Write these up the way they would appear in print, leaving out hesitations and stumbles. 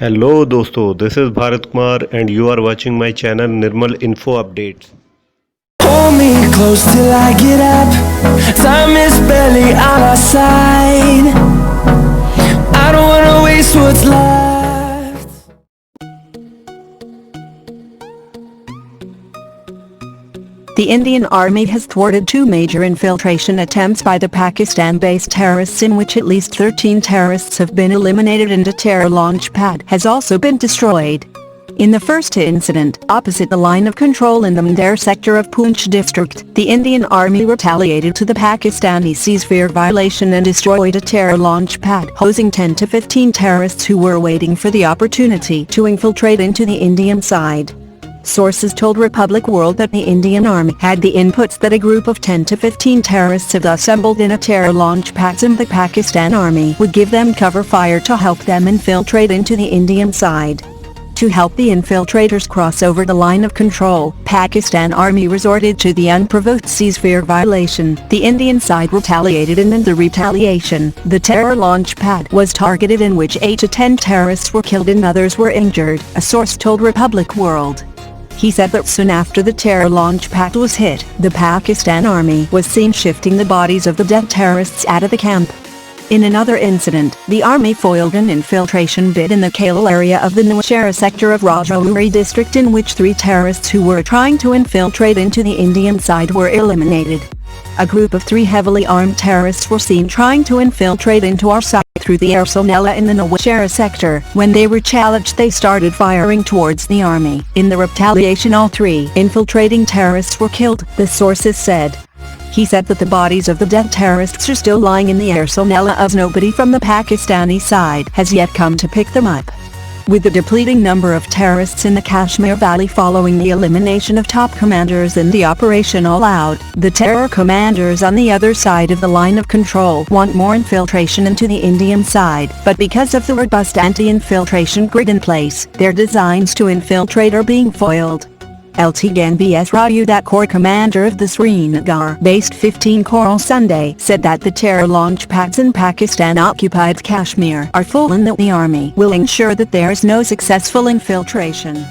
Hello दोस्तों, this is Bharat Kumar and you are watching my channel Nirmal info updates. Hold me close till I get up. Time is barely on our side. I don't wanna waste what's left. The Indian Army has thwarted two major infiltration attempts by the Pakistan-based terrorists in which at least 13 terrorists have been eliminated and a terror launch pad has also been destroyed. In the first incident, opposite the line of control in the Mandar sector of Poonch district, the Indian Army retaliated to the Pakistani ceasefire violation and destroyed a terror launch pad hosing 10 to 15 terrorists who were waiting for the opportunity to infiltrate into the Indian side. Sources told Republic World that the Indian Army had the inputs that a group of 10 to 15 terrorists had assembled in a terror launch pad and the Pakistan Army would give them cover fire to help them infiltrate into the Indian side. To help the infiltrators cross over the line of control, Pakistan Army resorted to the unprovoked ceasefire violation. The Indian side retaliated, and in the retaliation, the terror launch pad was targeted in which 8 to 10 terrorists were killed and others were injured, a source told Republic World. He said that soon after the terror launch pad was hit, the Pakistan Army was seen shifting the bodies of the dead terrorists out of the camp. In another incident, the Army foiled an infiltration bid in the Kale area of the Nowshera sector of Rajouri district in which 3 terrorists who were trying to infiltrate into the Indian side were eliminated. A group of 3 heavily armed terrorists were seen trying to infiltrate into our side through the Arsonella in the Nowshera sector. When they were challenged, they started firing towards the army. In the retaliation, all 3 infiltrating terrorists were killed, the sources said. He said that the bodies of the dead terrorists are still lying in the Arsonella as nobody from the Pakistani side has yet come to pick them up. With the depleting number of terrorists in the Kashmir Valley following the elimination of top commanders in the Operation All Out, the terror commanders on the other side of the line of control want more infiltration into the Indian side, but because of the robust anti-infiltration grid in place, their designs to infiltrate are being foiled. Lt Gen B.S. Raju, that Corps commander of the Srinagar-based 15 Corps on Sunday, said that the terror launch pads in Pakistan-occupied Kashmir are full and that the army will ensure that there is no successful infiltration.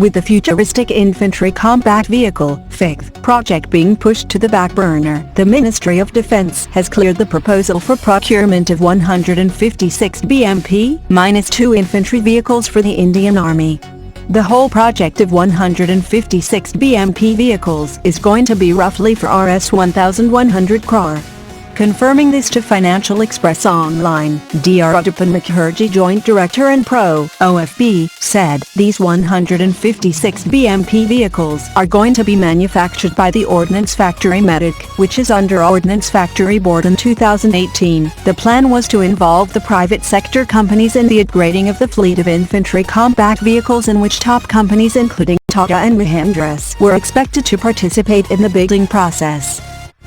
With the futuristic infantry combat vehicle (FIGV) project being pushed to the back burner, the Ministry of Defense has cleared the proposal for procurement of 156 BMP-2 infantry vehicles for the Indian Army. The whole project of 156 BMP vehicles is going to be roughly for Rs 1,100 crore. Confirming this to Financial Express Online, Dr. Udapan Mukherjee, Joint Director and Pro, OFB, said these 156 BMP vehicles are going to be manufactured by the Ordnance Factory Medic, which is under Ordnance Factory Board in 2018. The plan was to involve the private sector companies in the upgrading of the fleet of infantry combat vehicles, in which top companies including Tata and Mahindra were expected to participate in the bidding process.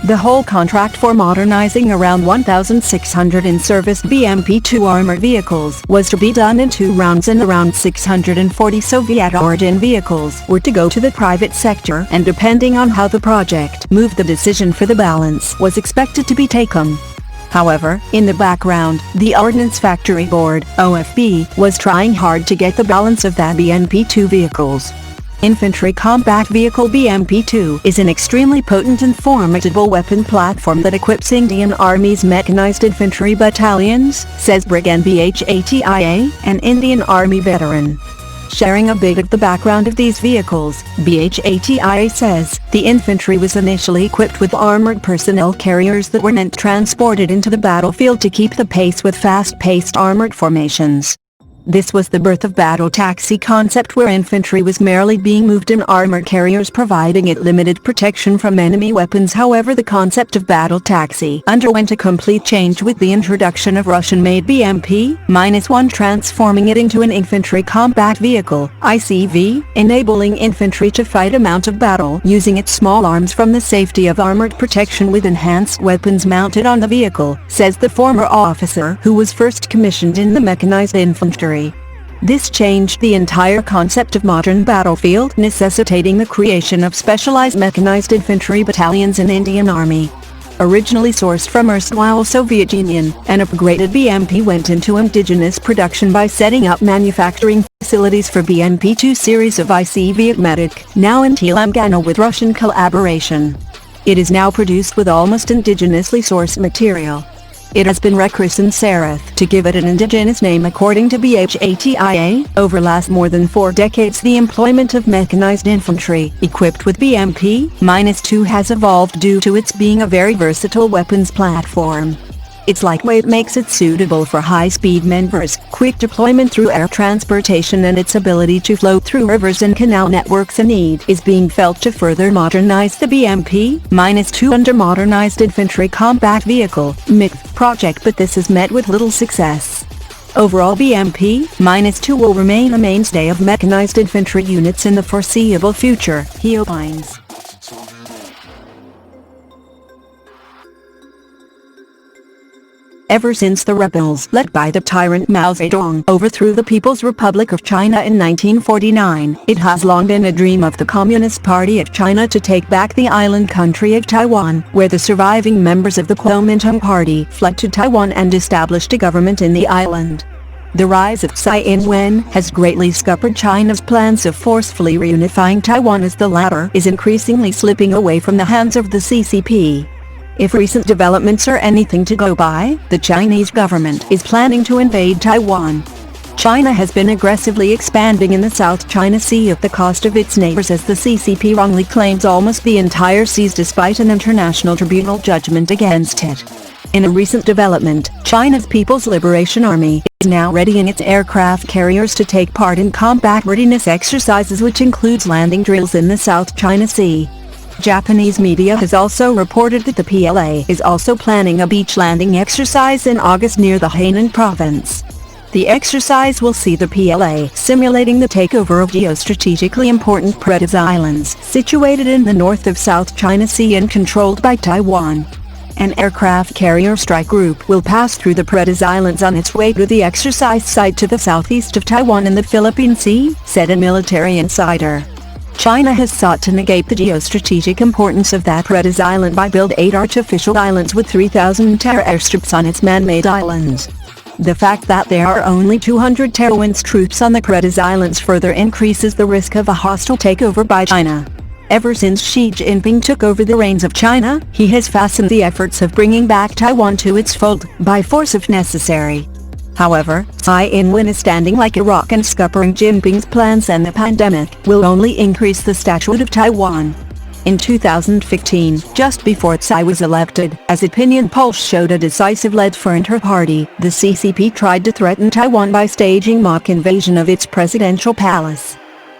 The whole contract for modernizing around 1,600 in-service BMP-2 armored vehicles was to be done in 2 rounds, and around 640 Soviet origin vehicles were to go to the private sector, and depending on how the project moved, the decision for the balance was expected to be taken. However, in the background, the Ordnance Factory Board, OFB, was trying hard to get the balance of that BMP-2 vehicles. Infantry Combat Vehicle BMP-2 is an extremely potent and formidable weapon platform that equips Indian Army's mechanized infantry battalions, says Brigadier Bhatia, an Indian Army veteran. Sharing a bit of the background of these vehicles, Bhatia says, the infantry was initially equipped with armored personnel carriers that were meant transported into the battlefield to keep the pace with fast-paced armored formations. This was the birth of battle taxi concept, where infantry was merely being moved in armored carriers providing it limited protection from enemy weapons. However, the concept of battle taxi underwent a complete change with the introduction of Russian-made BMP-1, transforming it into an infantry combat vehicle (ICV), enabling infantry to fight a mount of battle using its small arms from the safety of armored protection with enhanced weapons mounted on the vehicle, says the former officer who was first commissioned in the mechanized infantry. This changed the entire concept of modern battlefield, necessitating the creation of specialized mechanized infantry battalions in Indian Army. Originally sourced from erstwhile Soviet Union, an upgraded BMP went into indigenous production by setting up manufacturing facilities for BMP-2 series of IC Vietmetic, now in Telangana with Russian collaboration. It is now produced with almost indigenously sourced material. It has been rechristened Sarath to give it an indigenous name according to BHATIA. Over last more than 4 decades the employment of mechanized infantry equipped with BMP-2 has evolved due to its being a very versatile weapons platform. Its lightweight makes it suitable for high-speed maneuvers, quick deployment through air transportation, and its ability to float through rivers and canal networks a need is being felt to further modernize the BMP-2 under Modernized Infantry Combat Vehicle (MIV) project, but this has met with little success. Overall, BMP-2 will remain a mainstay of mechanized infantry units in the foreseeable future, he opines. Ever since the rebels led by the tyrant Mao Zedong overthrew the People's Republic of China in 1949, it has long been a dream of the Communist Party of China to take back the island country of Taiwan, where the surviving members of the Kuomintang Party fled to Taiwan and established a government in the island. The rise of Tsai Ing-wen has greatly scuppered China's plans of forcefully reunifying Taiwan, as the latter is increasingly slipping away from the hands of the CCP. If recent developments are anything to go by, the Chinese government is planning to invade Taiwan. China has been aggressively expanding in the South China Sea at the cost of its neighbors, as the CCP wrongly claims almost the entire seas despite an international tribunal judgment against it. In a recent development, China's People's Liberation Army is now readying its aircraft carriers to take part in combat readiness exercises, which includes landing drills in the South China Sea. Japanese media has also reported that the PLA is also planning a beach landing exercise in August near the Hainan province. The exercise will see the PLA simulating the takeover of geostrategically important Predis Islands, situated in the north of South China Sea and controlled by Taiwan. An aircraft carrier strike group will pass through the Predis Islands on its way to the exercise site to the southeast of Taiwan in the Philippine Sea, said a military insider. China has sought to negate the geostrategic importance of that Predis Island by building 8 artificial islands with 3,000 terror airstrips on its man-made islands. The fact that there are only 200 Taiwanese troops on the Predis Islands further increases the risk of a hostile takeover by China. Ever since Xi Jinping took over the reins of China, he has fastened the efforts of bringing back Taiwan to its fold, by force if necessary. However, Tsai Ing-wen is standing like a rock and scuppering Jinping's plans, and the pandemic will only increase the stature of Taiwan. In 2015, just before Tsai was elected, as opinion polls showed a decisive lead for her party, the CCP tried to threaten Taiwan by staging mock invasion of its presidential palace.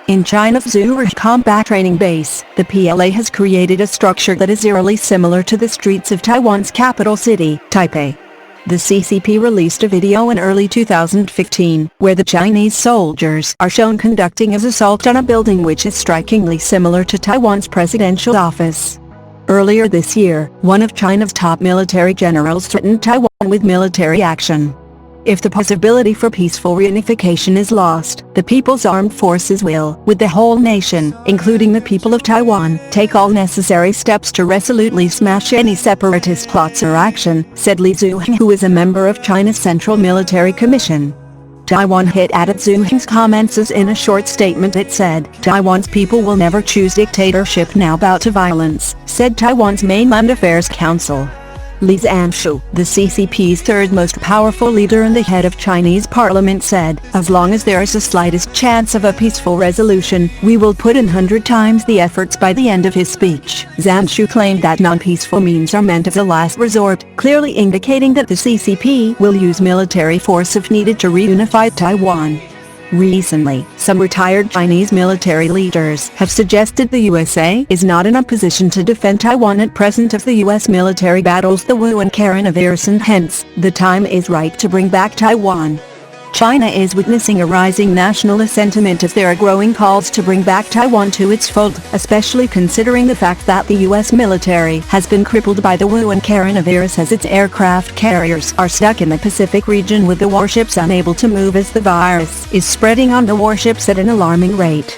In China's Zurich combat training base, the PLA has created a structure that is eerily similar to the streets of Taiwan's capital city, Taipei. The CCP released a video in early 2015, where the Chinese soldiers are shown conducting an assault on a building which is strikingly similar to Taiwan's presidential office. Earlier this year, one of China's top military generals threatened Taiwan with military action. If the possibility for peaceful reunification is lost, the People's Armed Forces will, with the whole nation, including the people of Taiwan, take all necessary steps to resolutely smash any separatist plots or action, said Li Zuheng, who is a member of China's Central Military Commission. Taiwan hit added Zuheng's comments as in a short statement it said, "Taiwan's people will never choose dictatorship now bow to violence," said Taiwan's Mainland Affairs Council. Li Zhanshu, the CCP's third most powerful leader and the head of Chinese parliament, said, "As long as there is the slightest chance of a peaceful resolution, we will put in 100 times the efforts." By the end of his speech, Zhanshu claimed that non-peaceful means are meant as a last resort, clearly indicating that the CCP will use military force if needed to reunify Taiwan. Recently, some retired Chinese military leaders have suggested the USA is not in a position to defend Taiwan at present if the US military battles the Wu and coronavirus, and hence, the time is right to bring back Taiwan. China is witnessing a rising nationalist sentiment as there are growing calls to bring back Taiwan to its fold, especially considering the fact that the US military has been crippled by the Wu and coronavirus, as its aircraft carriers are stuck in the Pacific region with the warships unable to move as the virus is spreading on the warships at an alarming rate.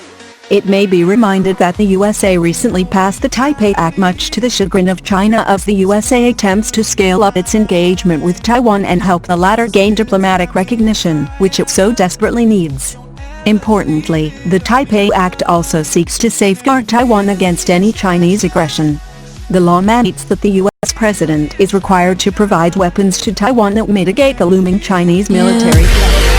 It may be reminded that the USA recently passed the Taipei Act, much to the chagrin of China, as the USA attempts to scale up its engagement with Taiwan and help the latter gain diplomatic recognition, which it so desperately needs. Importantly, the Taipei Act also seeks to safeguard Taiwan against any Chinese aggression. The law mandates that the U.S. president is required to provide weapons to Taiwan that mitigate the looming Chinese military threat.